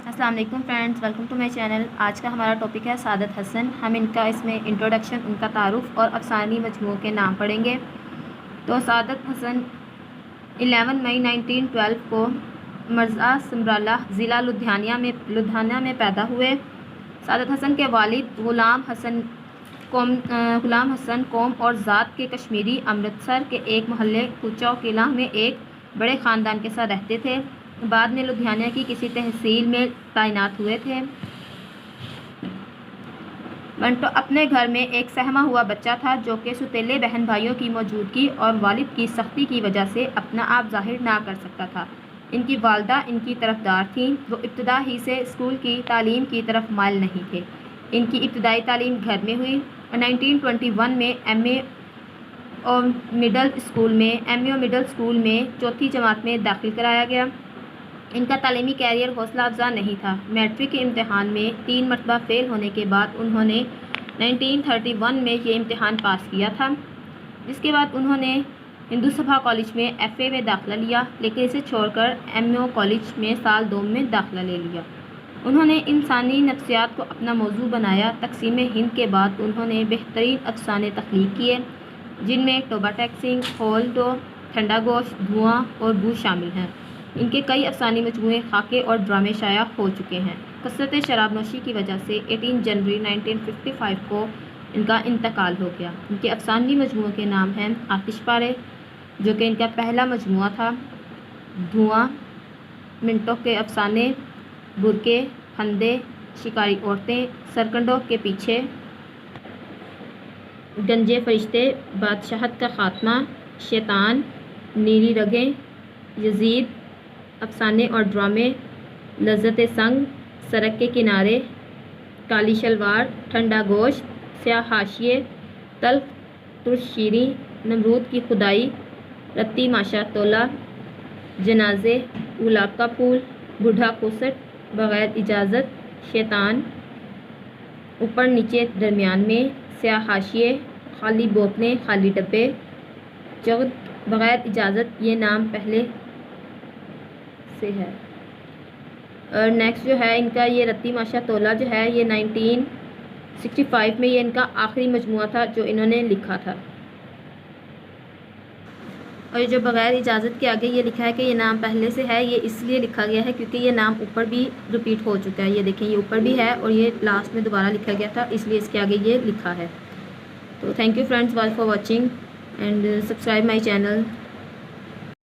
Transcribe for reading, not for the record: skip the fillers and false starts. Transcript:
السلام علیکم friends, welcome to my channel. آج کا ہمارا ٹاپک ہے سعادت حسن۔ ہم ان کا اس میں انٹروڈکشن، ان کا تعارف اور افسانوی مجموعوں کے نام پڑھیں گے۔ تو سعادت حسن 11 مئی 1912 کو مرزا سمرالہ ضلع لدھیانہ میں پیدا ہوئے۔ سعادت حسن کے والد غلام حسن قوم اور ذات کے کشمیری امرتسر کے ایک محلے کوچہ قلعہ میں ایک بڑے خاندان کے ساتھ رہتے تھے۔ بعد میں لدھیانہ کی کسی تحصیل میں تعینات ہوئے تھے۔ منٹو اپنے گھر میں ایک سہما ہوا بچہ تھا جو کہ سوتیلے بہن بھائیوں کی موجودگی اور والد کی سختی کی وجہ سے اپنا آپ ظاہر نہ کر سکتا تھا۔ ان کی والدہ ان کی طرفدار تھیں۔ وہ ابتدا ہی سے اسکول کی تعلیم کی طرف مائل نہیں تھے۔ ان کی ابتدائی تعلیم گھر میں ہوئی اور 1921 میں ایم اے او مڈل اسکول میں چوتھی جماعت میں داخل کرایا گیا۔ ان کا تعلیمی کیریئر حوصلہ افزا نہیں تھا۔ میٹرک کے امتحان میں 3 مرتبہ فیل ہونے کے بعد انہوں نے 1931 میں یہ امتحان پاس کیا تھا، جس کے بعد انہوں نے ہندو سبھا کالج میں ایف اے میں داخلہ لیا، لیکن اسے چھوڑ کر ایم او کالج میں سال 2 میں داخلہ لے لیا۔ انہوں نے انسانی نفسیات کو اپنا موضوع بنایا۔ تقسیم ہند کے بعد انہوں نے بہترین افسانے تخلیق کیے، جن میں ٹوبا ٹیک سنگھ، ہولڈو، ٹھنڈا گوشت، دھواں اور بو شامل ہیں۔ ان کے کئی افسانوی مجموعے، خاکے اور ڈرامے شائع ہو چکے ہیں۔ کثرت شراب نوشی کی وجہ سے 18 جنوری 1955 کو ان کا انتقال ہو گیا۔ ان کے افسانوی مجموعوں کے نام ہیں آتش پارے، جو کہ ان کا پہلا مجموعہ تھا، دھواں، منٹو کے افسانے، برقعے، پھندے، شکاری عورتیں، سرکنڈوں کے پیچھے، گنجے فرشتے، بادشاہت کا خاتمہ، شیطان، نیلی رگیں، یزید، افسانے اور ڈرامے، لذت سنگ، سڑک کے کنارے، کالی شلوار، ٹھنڈا گوشت، سیاہ حاشیے، تلخ ترش شیریں، نمرود کی خدائی، رتی ماشا تولا، جنازے، گلاب کا پھول، بوڑھا کوسٹ، بغیر اجازت، شیطان، اوپر نیچے درمیان میں، سیاہ حاشیے، خالی بوتلیں خالی ڈبے، جغد، بغیر اجازت، یہ نام پہلے سے ہے۔ اور نیکسٹ جو ہے ان کا یہ رتی ماشا تولا جو ہے یہ 1965 میں یہ ان کا آخری مجموعہ تھا جو انہوں نے لکھا تھا۔ اور یہ جو بغیر اجازت کے آگے یہ لکھا ہے کہ یہ نام پہلے سے ہے، یہ اس لیے لکھا گیا ہے کیونکہ یہ نام اوپر بھی ریپیٹ ہو چکا ہے۔ یہ دیکھیں یہ اوپر بھی ہے اور یہ لاسٹ میں دوبارہ لکھا گیا تھا، اس لیے اس کے آگے یہ لکھا ہے۔ تو thank you friends for watching and subscribe my channel.